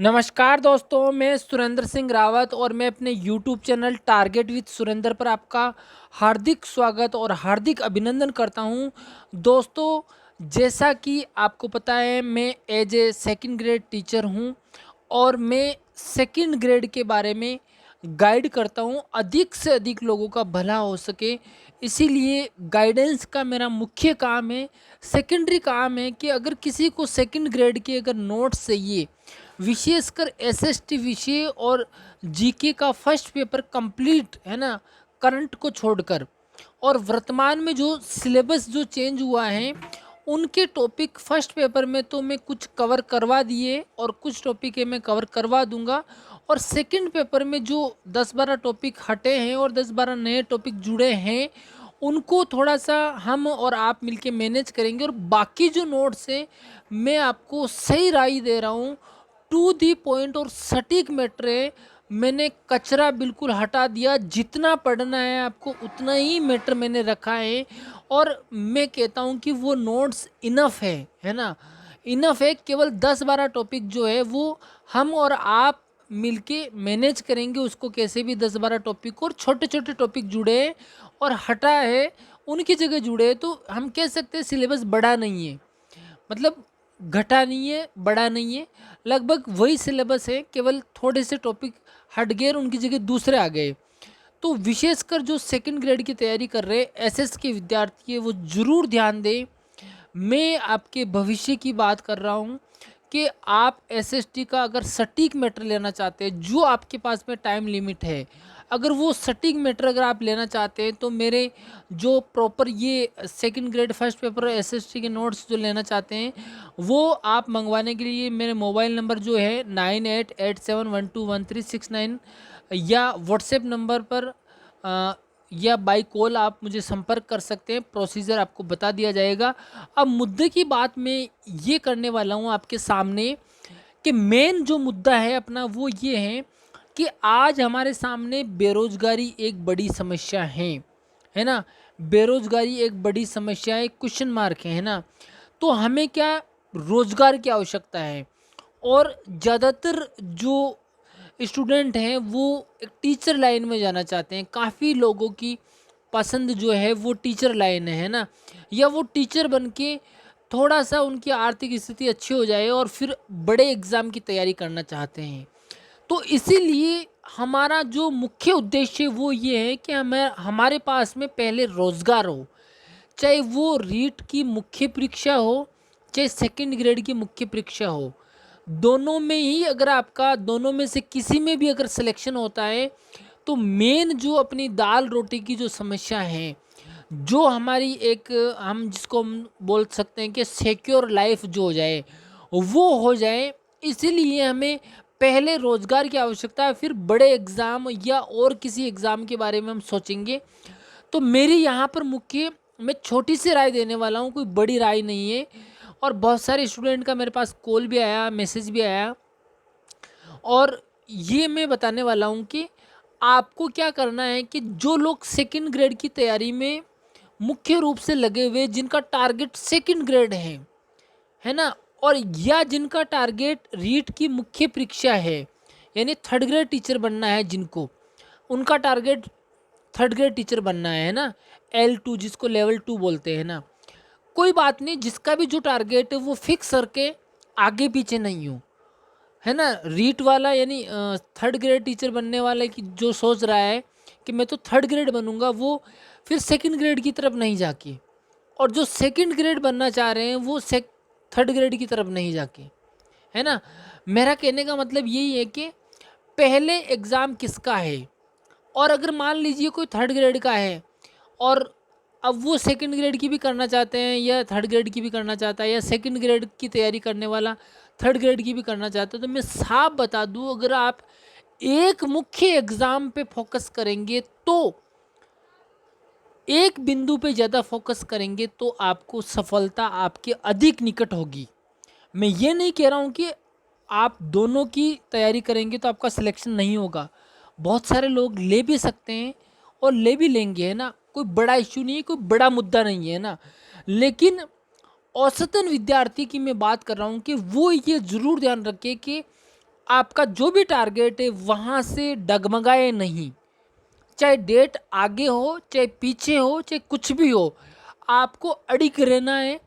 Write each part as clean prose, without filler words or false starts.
नमस्कार दोस्तों, मैं सुरेंद्र सिंह रावत और मैं अपने YouTube channel target with Surendra पर आपका हार्दिक स्वागत और हार्दिक अभिनंदन करता हूं। दोस्तों, जैसा कि आपको पता है, मैं as a second grade teacher हूं और मैं सेकंड ग्रेड के बारे में गाइड करता हूं, अधिक से अधिक लोगों का भला हो सके। इसीलिए गाइडेंस का मेरा मुख्य काम है। सेकेंडरी काम है कि अगर किसी को सेकंड ग्रेड के अगर नोट्स चाहिए, विशेषकर एसएसटी विषय और जीके का फर्स्ट पेपर कंप्लीट है ना, करंट को छोड़कर, और वर्तमान में जो सिलेबस जो चेंज हुआ है उनके टॉपिक फर्स्ट पेपर में तो मैं कुछ कवर करवा दिए और कुछ टॉपिक है मैं कवर करवा दूंगा, और सेकंड पेपर में जो 10-12 टॉपिक हटे हैं और 10-12 नए टॉपिक जुड़े हैं उनको थोड़ा सा हम और आप मिलके मैनेज करेंगे, और बाकी जो नोट्स हैं मैं आपको सही राय दे रहा हूँ, टू दी पॉइंट और सटीक मैटर है। मैंने कचरा बिल्कुल हटा दिया, जितना पढ़ना है आपको उतना ही मैटर मैंने रखा है, और मैं कहता हूँ कि वो नोट्स इनफ है ना, इनफ है। केवल 10-12 टॉपिक जो है वो हम और आप मिलके मैनेज करेंगे उसको, कैसे भी 10-12 टॉपिक, और छोटे छोटे टॉपिक जुड़े हैं और हटा है उनकी जगह जुड़े हैं, तो हम कह सकते हैं सिलेबस बड़ा नहीं है, मतलब घटा नहीं है, बड़ा नहीं है, लगभग वही सिलेबस है, केवल थोड़े से टॉपिक हट गए और उनकी जगह दूसरे आ गए। तो विशेषकर जो सेकंड ग्रेड की तैयारी कर रहे एसएस के विद्यार्थी है वो ज़रूर ध्यान दें। मैं आपके भविष्य की बात कर रहा हूँ कि आप एसएसटी का अगर सटीक मैटर लेना चाहते हैं, जो आपके पास में टाइम लिमिट है, अगर वो सटीक मैटर अगर आप लेना चाहते हैं तो मेरे जो प्रॉपर ये सेकंड ग्रेड फर्स्ट पेपर और एसएसटी के नोट्स जो लेना चाहते हैं वो आप मंगवाने के लिए मेरे मोबाइल नंबर जो है 9887121369 या व्हाट्सएप नंबर पर या बाई कॉल आप मुझे संपर्क कर सकते हैं। प्रोसीजर आपको बता दिया जाएगा। अब मुद्दे की बात मैं ये करने वाला हूँ आपके सामने कि मेन जो मुद्दा है अपना वो ये है कि आज हमारे सामने बेरोजगारी एक बड़ी समस्या है ना, बेरोजगारी एक बड़ी समस्या है, क्वेश्चन मार्क है ना। तो हमें क्या, रोजगार की आवश्यकता है, और ज़्यादातर जो स्टूडेंट हैं वो एक टीचर लाइन में जाना चाहते हैं। काफ़ी लोगों की पसंद जो है वो टीचर लाइन है ना, या वो टीचर बन के थोड़ा सा उनकी आर्थिक स्थिति अच्छी हो जाए और फिर बड़े एग्ज़ाम की तैयारी करना चाहते हैं। तो इसीलिए हमारा जो मुख्य उद्देश्य वो ये है कि हमें हमारे पास में पहले रोज़गार हो, चाहे वो रीट की मुख्य परीक्षा हो, चाहे सेकंड ग्रेड की मुख्य परीक्षा हो, दोनों में ही अगर आपका दोनों में से किसी में भी अगर सिलेक्शन होता है तो मेन जो अपनी दाल रोटी की जो समस्या है, जो हमारी एक हम जिसको हम बोल सकते हैं कि सिक्योर लाइफ जो हो जाए वो हो जाए, इसीलिए हमें पहले रोज़गार की आवश्यकता है, फिर बड़े एग्ज़ाम या और किसी एग्ज़ाम के बारे में हम सोचेंगे। तो मेरी यहाँ पर मुख्य, मैं छोटी सी राय देने वाला हूँ, कोई बड़ी राय नहीं है, और बहुत सारे स्टूडेंट का मेरे पास कॉल भी आया, मैसेज भी आया, और ये मैं बताने वाला हूँ कि आपको क्या करना है कि जो लोग सेकंड ग्रेड की तैयारी में मुख्य रूप से लगे हुए, जिनका टारगेट सेकंड ग्रेड है ना, और या जिनका टारगेट रीट की मुख्य परीक्षा है, यानी थर्ड ग्रेड टीचर बनना है, जिनको उनका टारगेट थर्ड ग्रेड टीचर बनना है ना, L2 जिसको लेवल 2 बोलते हैं ना, कोई बात नहीं, जिसका भी जो टारगेट है वो फिक्स करके आगे पीछे नहीं हो, है ना। रीट वाला यानी थर्ड ग्रेड टीचर बनने वाला की जो सोच रहा है कि मैं तो थर्ड ग्रेड बनूंगा, वो फिर सेकंड ग्रेड की तरफ नहीं जाके, और जो सेकंड ग्रेड बनना चाह रहे हैं वो थर्ड ग्रेड की तरफ नहीं जाके, है ना। मेरा कहने का मतलब यही है कि पहले एग्ज़ाम किसका है, और अगर मान लीजिए कोई थर्ड ग्रेड का है और अब वो सेकंड ग्रेड की भी करना चाहते हैं या थर्ड ग्रेड की भी करना चाहता है, या सेकंड ग्रेड की तैयारी करने वाला थर्ड ग्रेड की भी करना चाहता है, तो मैं साफ बता दूं, अगर आप एक मुख्य एग्ज़ाम पे फोकस करेंगे, तो एक बिंदु पे ज़्यादा फोकस करेंगे तो आपको सफलता आपके अधिक निकट होगी। मैं ये नहीं कह रहा हूँ कि आप दोनों की तैयारी करेंगे तो आपका सिलेक्शन नहीं होगा, बहुत सारे लोग ले भी सकते हैं और ले भी लेंगे, है ना, कोई बड़ा इश्यू नहीं है, कोई बड़ा मुद्दा नहीं है ना। लेकिन औसतन विद्यार्थी की मैं बात कर रहा हूँ कि वो ये ज़रूर ध्यान रखे कि आपका जो भी टारगेट है वहाँ से डगमगाए नहीं। चाहे डेट आगे हो, चाहे पीछे हो, चाहे कुछ भी हो, आपको अडिग रहना है।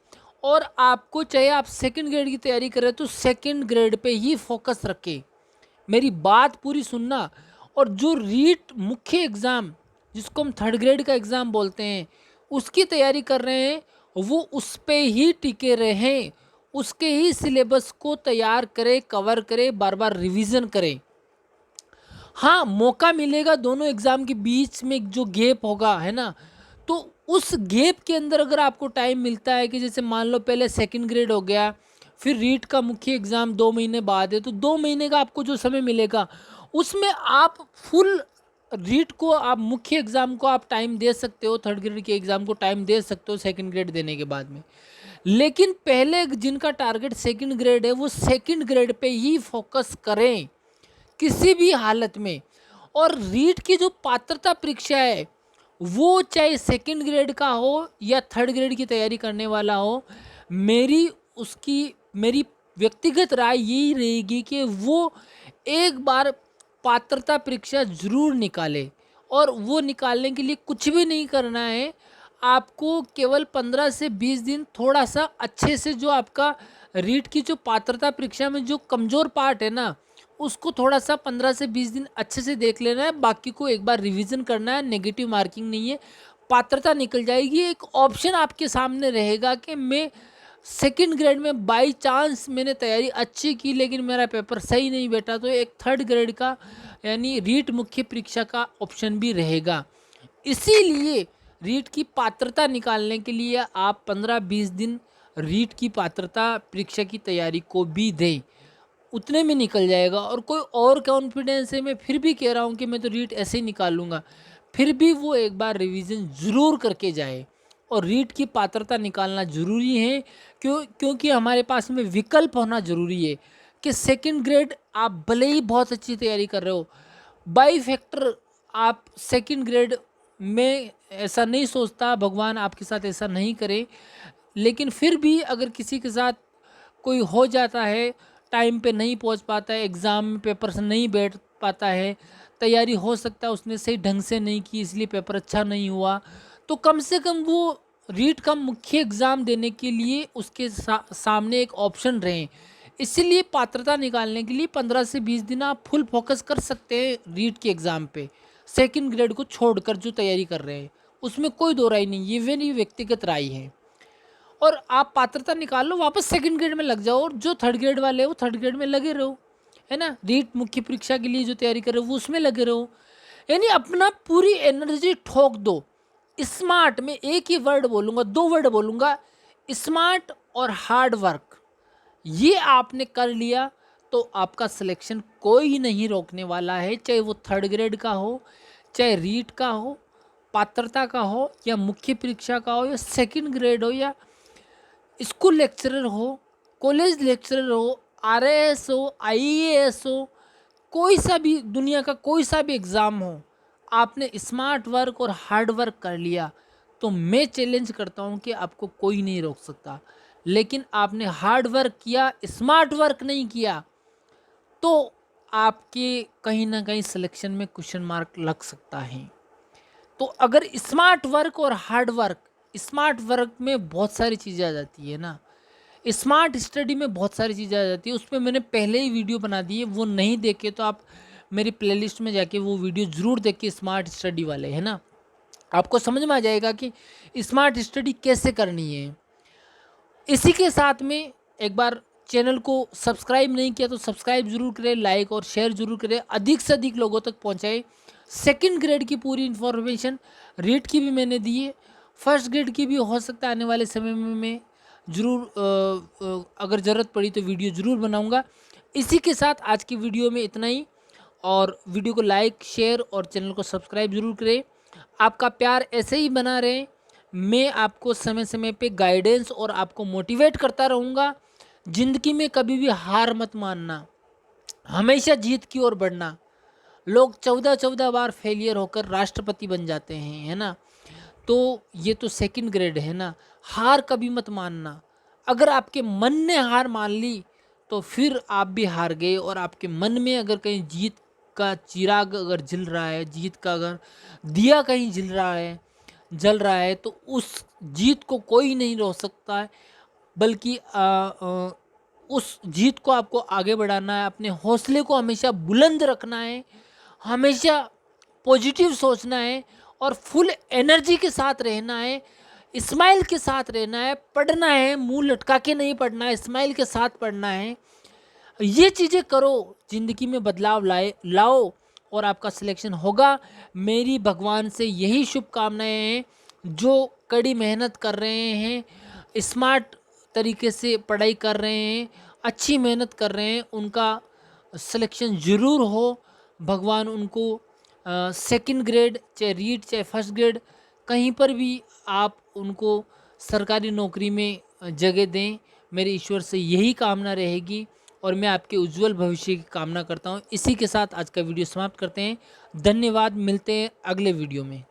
और आपको, चाहे आप सेकंड ग्रेड की तैयारी कर रहे हो तो सेकंड ग्रेड पे ही फोकस रखें। मेरी बात पूरी सुनना। और जो रीट मुख्य एग्ज़ाम, जिसको हम थर्ड ग्रेड का एग्ज़ाम बोलते हैं, उसकी तैयारी कर रहे हैं, वो उस पे ही टिके रहें, उसके ही सिलेबस को तैयार करें, कवर करें, बार बार रिवीजन करें। हाँ, मौका मिलेगा दोनों एग्ज़ाम के बीच में जो गैप होगा, है ना, तो उस गैप के अंदर अगर आपको टाइम मिलता है कि जैसे मान लो पहले सेकंड ग्रेड हो गया, फिर रीट का मुख्य एग्ज़ाम 2 महीने बाद है, तो 2 महीने का आपको जो समय मिलेगा उसमें आप फुल रीट को, आप मुख्य एग्ज़ाम को आप टाइम दे सकते हो, थर्ड ग्रेड के एग्ज़ाम को टाइम दे सकते हो सेकंड ग्रेड देने के बाद में। लेकिन पहले जिनका टारगेट सेकंड ग्रेड है वो सेकंड ग्रेड पे ही फोकस करें किसी भी हालत में। और रीट की जो पात्रता परीक्षा है वो चाहे सेकंड ग्रेड का हो या थर्ड ग्रेड की तैयारी करने वाला हो, मेरी व्यक्तिगत राय यही रहेगी कि वो एक बार पात्रता परीक्षा ज़रूर निकाले। और वो निकालने के लिए कुछ भी नहीं करना है, आपको केवल 15 से 20 दिन थोड़ा सा अच्छे से, जो आपका रीट की जो पात्रता परीक्षा में जो कमज़ोर पार्ट है ना, उसको थोड़ा सा 15 से 20 दिन अच्छे से देख लेना है, बाकी को एक बार रिवीजन करना है। नेगेटिव मार्किंग नहीं है, पात्रता निकल जाएगी। एक ऑप्शन आपके सामने रहेगा कि मैं सेकंड ग्रेड में बाय चांस मैंने तैयारी अच्छी की लेकिन मेरा पेपर सही नहीं बैठा, तो एक थर्ड ग्रेड का यानी रीट मुख्य परीक्षा का ऑप्शन भी रहेगा। इसीलिए रीट की पात्रता निकालने के लिए आप 15-20 दिन रीट की पात्रता परीक्षा की तैयारी को भी दें, उतने में निकल जाएगा। और कोई और कॉन्फिडेंस है, मैं फिर भी कह रहा हूँ कि मैं तो रीट ऐसे ही निकालूंगा, फिर भी वो एक बार रिवीजन ज़रूर करके जाए। और रीट की पात्रता निकालना ज़रूरी है, क्योंकि हमारे पास में विकल्प होना ज़रूरी है कि सेकंड ग्रेड आप भले ही बहुत अच्छी तैयारी कर रहे हो, बाई फैक्टर आप सेकंड ग्रेड में, ऐसा नहीं सोचता भगवान आपके साथ ऐसा नहीं करे, लेकिन फिर भी अगर किसी के साथ कोई हो जाता है, टाइम पे नहीं पहुंच पाता है, एग्ज़ाम में पेपर से नहीं बैठ पाता है, तैयारी हो सकता है उसने सही ढंग से नहीं की इसलिए पेपर अच्छा नहीं हुआ, तो कम से कम वो रीट का मुख्य एग्ज़ाम देने के लिए उसके सामने एक ऑप्शन रहे। इसीलिए पात्रता निकालने के लिए 15 से 20 दिन आप फुल फोकस कर सकते हैं रीट के एग्ज़ाम पे, सेकंड ग्रेड को छोड़कर जो तैयारी कर रहे हैं, उसमें कोई दो राय नहीं, ये मेरी व्यक्तिगत राय है। और आप पात्रता निकाल लो, वापस सेकंड ग्रेड में लग जाओ, और जो थर्ड ग्रेड वाले हो थर्ड ग्रेड में लगे रहो, है ना, रीट मुख्य परीक्षा के लिए जो तैयारी कर रहे हो वो उसमें लगे रहो। यानी अपना पूरी एनर्जी ठोक दो। स्मार्ट, में एक ही वर्ड बोलूँगा, 2 वर्ड बोलूँगा, स्मार्ट और हार्ड वर्क। ये आपने कर लिया तो आपका सिलेक्शन कोई नहीं रोकने वाला है, चाहे वो थर्ड ग्रेड का हो, चाहे रीट का हो, पात्रता का हो, या मुख्य परीक्षा का हो, या सेकंड ग्रेड हो, या स्कूल लेक्चरर हो, कॉलेज लेक्चरर हो, आरएएस हो, आईएएस हो, कोई सा भी दुनिया का कोई सा भी एग्ज़ाम हो, आपने स्मार्ट वर्क और हार्ड वर्क कर लिया तो मैं चैलेंज करता हूँ कि आपको कोई नहीं रोक सकता। लेकिन आपने हार्ड वर्क किया, स्मार्ट वर्क नहीं किया, तो आपके कहीं ना कहीं सिलेक्शन में क्वेश्चन मार्क लग सकता है। तो अगर स्मार्ट वर्क और हार्ड वर्क, स्मार्ट वर्क में बहुत सारी चीज़ें आ जाती है ना, स्मार्ट स्टडी में बहुत सारी चीज़ें आ जाती है, उस पर मैंने पहले ही वीडियो बना दी है, वो नहीं देखे तो आप मेरी प्लेलिस्ट में जाके वो वीडियो ज़रूर देखें, स्मार्ट स्टडी वाले, है ना, आपको समझ में आ जाएगा कि स्मार्ट स्टडी कैसे करनी है। इसी के साथ में एक बार चैनल को सब्सक्राइब नहीं किया तो सब्सक्राइब जरूर करें, लाइक और शेयर जरूर करें, अधिक से अधिक लोगों तक पहुंचाएं। सेकंड ग्रेड की पूरी इन्फॉर्मेशन, रेट की भी मैंने दी है, फर्स्ट ग्रेड की भी हो सकता है आने वाले समय में मैं ज़रूर अगर ज़रूरत पड़ी तो वीडियो ज़रूर बनाऊंगा। इसी के साथ आज की वीडियो में इतना ही, और वीडियो को लाइक, शेयर और चैनल को सब्सक्राइब जरूर करें। आपका प्यार ऐसे ही बना रहे, मैं आपको समय समय पे गाइडेंस और आपको मोटिवेट करता रहूँगा। ज़िंदगी में कभी भी हार मत मानना, हमेशा जीत की ओर बढ़ना। लोग 14-14 बार फेलियर होकर राष्ट्रपति बन जाते हैं, है ना, तो ये तो सेकंड ग्रेड है ना। हार कभी मत मानना, अगर आपके मन ने हार मान ली तो फिर आप भी हार गए। और आपके मन में अगर कहीं जीत का चिराग अगर जल रहा है, जीत का अगर दिया कहीं जल रहा है, तो उस जीत को कोई नहीं रोक सकता है। बल्कि उस जीत को आपको आगे बढ़ाना है। अपने हौसले को हमेशा बुलंद रखना है, हमेशा पॉजिटिव सोचना है और फुल एनर्जी के साथ रहना है, स्माइल के साथ रहना है, पढ़ना है, मुंह लटका के नहीं पढ़ना है, स्माइल के साथ पढ़ना है। ये चीज़ें करो, ज़िंदगी में बदलाव लाओ और आपका सिलेक्शन होगा। मेरी भगवान से यही शुभकामनाएं हैं। जो कड़ी मेहनत कर रहे हैं, स्मार्ट तरीके से पढ़ाई कर रहे हैं, अच्छी मेहनत कर रहे हैं, उनका सिलेक्शन ज़रूर हो। भगवान उनको सेकंड ग्रेड चाहे रीड चाहे फर्स्ट ग्रेड कहीं पर भी आप उनको सरकारी नौकरी में जगह दें। मेरे ईश्वर से यही कामना रहेगी और मैं आपके उज्जवल भविष्य की कामना करता हूँ। इसी के साथ आज का वीडियो समाप्त करते हैं। धन्यवाद, मिलते हैं अगले वीडियो में।